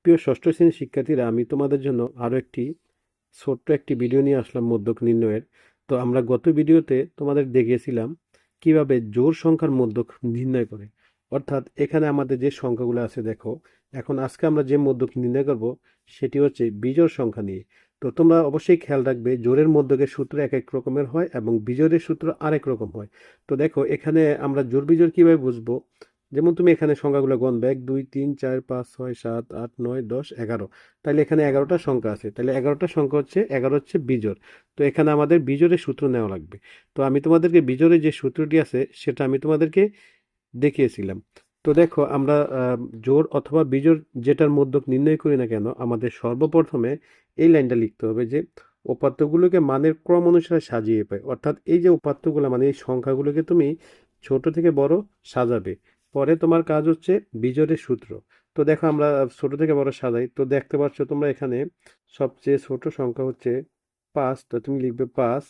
প্রিয় ষষ্ঠ শ্রেণীর শিক্ষার্থীরা, আমি তোমাদের জন্য আরও একটি ছোট্ট একটি ভিডিও নিয়ে আসলাম মধ্যক নির্ণয়ের। তো আমরা গত ভিডিওতে তোমাদের দেখিয়েছিলাম কিভাবে জোড় সংখ্যার মধ্যক নির্ণয় করে। অর্থাৎ এখানে আমাদের যে সংখ্যাগুলো আছে দেখো, এখন আজকে আমরা যে মধ্যক নির্ণয় করব সেটি হচ্ছে বিজোড় সংখ্যা নিয়ে। তো তোমরা অবশ্যই খেয়াল রাখবে, জোড়ের মধ্যকের সূত্র এক এক রকমের হয় এবং বিজোড়ের সূত্র আরেক রকম হয়। তো দেখো এখানে আমরা জোড় বিজোড় কিভাবে বুঝবো। যেমন তুমি এখানে সংখ্যাগুলো গণবে 1 2 3 4 5 6 7 8 9 10 11। তাহলে এখানে 11টা সংখ্যা আছে, তাহলে 11টা সংখ্যা হচ্ছে 11 হচ্ছে বিজোড়। তো এখানে আমাদের বিজোড়ের সূত্র নেওয়া লাগবে। তো আমি তোমাদেরকে বিজোড়ের যে সূত্রটি আছে সেটা আমি তোমাদেরকে দেখিয়েছিলাম। তো দেখো আমরা জোড় অথবা বিজোড় যেটার মধ্যক নির্ণয় করি না কেন, আমাদের সর্বপ্রথমে এই লাইনটা লিখতে হবে যে উপাত্তগুলোকে মানের ক্রম অনুসারে সাজিয়ে পাই। অর্থাৎ এই যে উপাত্তগুলো মানে এই সংখ্যাগুলোকে তুমি ছোট থেকে বড় সাজাবে। পরে তোমার কাজ হচ্ছে বিজোড়ের সূত্র। তো দেখো আমরা ছোট থেকে বড় সাজাই। তো দেখতে পাচ্ছ তোমরা এখানে সবচেয়ে ছোট সংখ্যা হচ্ছে 5। তো তুমি লিখবে 5।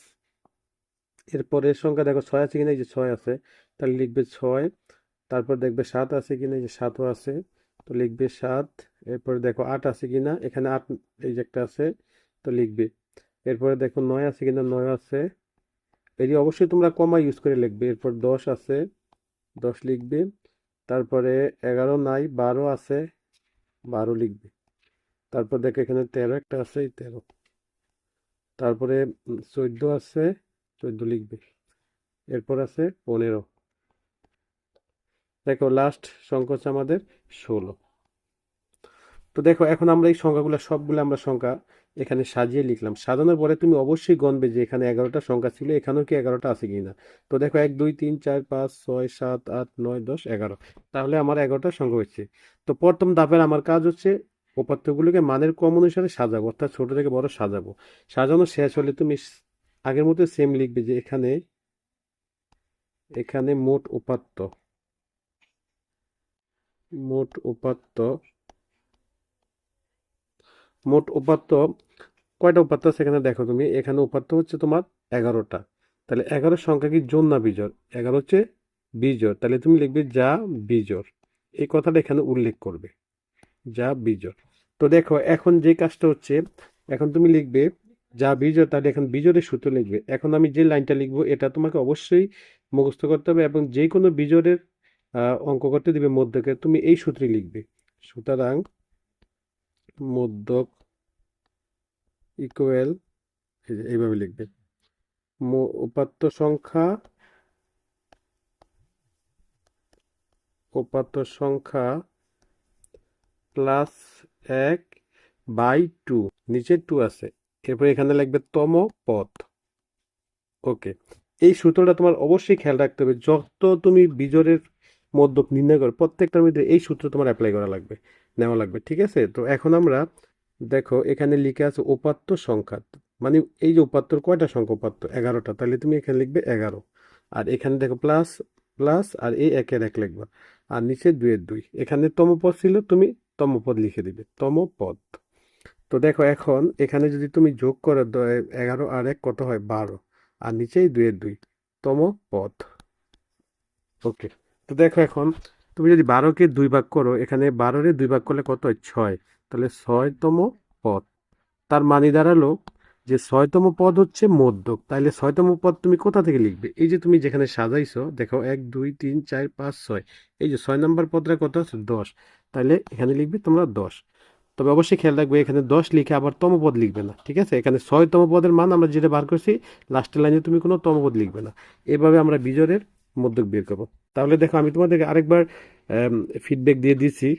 এরপরের সংখ্যা দেখো 6 আছে কিনা, এই যে 6 আছে, তাহলে লিখবে 6। তারপর দেখবে 7 আছে কিনা, এই যে 7ও আছে, তো লিখবে 7। এরপরে দেখো 8 আছে কিনা, এখানে 8 এই যে একটা আছে, তো লিখবে। এরপরে দেখো 9 আছে কিনা, 9 আছে। এটি অবশ্যই তোমরা কমা ইউজ করে লিখবে। এরপর 10 আছে, 10 লিখবে। তারপরে 11 নাই, 12 আছে, 12 লিখবে। তারপর দেখো এখানে 13 একটা আছে, এই 13। তারপরে 14 আছে, 14 লিখবে। এরপর আছে 15। দেখো লাস্ট সংখ্যা হচ্ছে আমাদের 16। তো দেখো এখন আমরা এই সংখ্যাগুলো সবগুলো আমরা সংখ্যা এখানে সাজিয়ে লিখলাম। সাজানোর পরে তুমি অবশ্যই গণবে যে এখানে 11টা সংখ্যা ছিল, এখানেও কি 11টা আছে কিনা। তো দেখো 1 2 3 4 5 6 7 8 9 10 11। তাহলে আমার 11টা সংখ্যা হচ্ছে। তো প্রথম ধাপের আমার কাজ হচ্ছে উপাত্তগুলোকে মানের ক্রম অনুসারে সাজাবো, অর্থাৎ ছোট থেকে বড় সাজাবো। সাজানো শেষ হলে তুমি আগের মতো সেম লিখবে যে এখানে এখানে মোট উপাত্ত মোট উপাত্ত কয়টা উপাত্ত আছে এখানে দেখো তুমি। এখানে উপাত্ত হচ্ছে তোমার 11টা। তাহলে 11 সংখ্যা কি জোড় না বিজোড়? 11 হচ্ছে বিজোড়, তাহলে তুমি লিখবে যা বিজোড়। এই কথাটা এখানে উল্লেখ করবে, যা বিজোড়। তো দেখো এখন যে কাজটা হচ্ছে, এখন তুমি লিখবে যা বিজোড়, তাহলে এখন বিজোড়ের সূত্র লিখবে। এখন আমি যে লাইনটা লিখবো এটা তোমাকে অবশ্যই মুখস্থ করতে হবে, এবং যে কোনো বিজোড়ের অঙ্ক করতে দিবে মধ্যকে, তুমি এই সূত্রে লিখবে। সুতরাং মধ্যক ইকুয়াল, এইভাবে লিখবে। উপাত্ত সংখ্যা প্লাস 1/2, নিচে 2 আছে। এরপর এখানে লিখবে তম পদ। ওকে, এই সূত্রটা তোমার অবশ্যই খেয়াল রাখতে হবে। যত তুমি বিজোড়ের মধ্যক নির্ণয় করো প্রত্যেকটার মধ্যে এই সূত্র তোমার অ্যাপ্লাই করা লাগবে, নেওয়া লাগবে। ঠিক আছে, তো এখন আমরা দেখো এখানে লিখে আছে উপাত্ত সংখ্যা, মানে এই যে উপাত্তর কয়টা সংখ্যা, উপাত্ত 11টা, তাহলে তুমি এখানে লিখবে 11। আর এখানে দেখো প্লাস প্লাস, আর এই একের এক লিখবা। আর নিচে 2-2, এখানে তমপদ ছিল, তুমি তমপদ লিখে দিবে, তমপদ। তো দেখো এখন এখানে যদি তুমি যোগ করো 11 আর 1 কত হয়, 12। আর নিচেই 2-2, তম পদ। ওকে, তো দেখো এখন তুমি যদি 12কে 2 ভাগ করো, এখানে 12-এর 2 ভাগ করলে কত হয়, 6। তাহলে 6তম পদ। তার মানে দাঁড়ালো যে 6তম পদ হচ্ছে মধ্যক। তাইলে 6তম পদ তুমি কোথা থেকে লিখবে? এই যে তুমি যেখানে সাজাইছো দেখো 1 2 3 4 5 6, এই যে 6 নম্বর পদটা কত আছে, 10। তাইলে এখানে লিখবে তোমরা 10। তবে অবশ্যই খেয়াল রাখবে এখানে 10 লিখে আবার তমপদ লিখবে না। ঠিক আছে, এখানে 6তম পদের মান আমরা যেটা বার করছি, লাস্টের লাইনে তুমি কোনো তমপদ লিখবে না। এভাবে আমরা বিজোড়ের মধ্যক বের করবো। তাহলে দেখো আমি তোমাদেরকে আরেকবার ফিডব্যাক দিয়ে দিচ্ছি।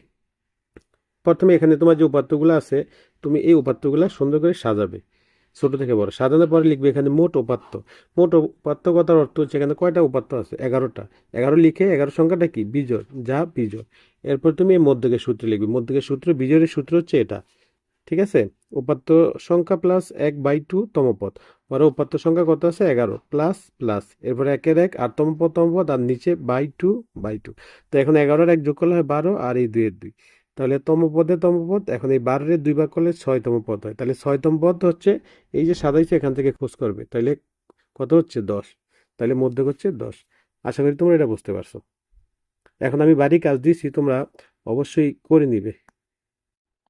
প্রথমে এখানে তোমার যে উপাত্তগুলো আছে, তুমি এই উপাত্তগুলো সুন্দর করে সাজাবে ছোট থেকে বড়। সাজানোর পরে লিখবে এখানে মোট উপাত্ত। মোট উপাত্ত কথার অর্থ হচ্ছে এখানে কয়টা উপাত্ত আছে, 11টা। 11 লিখে 11 সংখ্যাটা কি, বিজোড়, যা বিজোড়। এরপর তুমি এই মধ্যকের সূত্র লিখবে। মধ্যকের সূত্র, বিজোড়ের সূত্র হচ্ছে এটা। ঠিক আছে, উপাত্ত সংখ্যা প্লাস 1/2 তমপদ। পরে উপাত্ত সংখ্যা কত আছে, 11 প্লাস প্লাস, এরপরে একের এক, আর তমপদ, আর নিচে বাই টু। তো এখন 11-এর 1 যোগ করলে হয় 12, আর এই 2-এর 2। তাহলে তমপদ, এখন এই 12-এর 2 ভাগ করলে 6তম পদ হয়। তাহলে 6তম পদ হচ্ছে এই যে সাজাইছে, এখান থেকে খোঁজ করবে। তাহলে কত হচ্ছে, 10। তাহলে মধ্যক হচ্ছে 10। আশা করি তোমরা এটা বুঝতে পারছো। এখন আমি বাড়ি কাজ দিয়েছি, তোমরা অবশ্যই করে নিবে।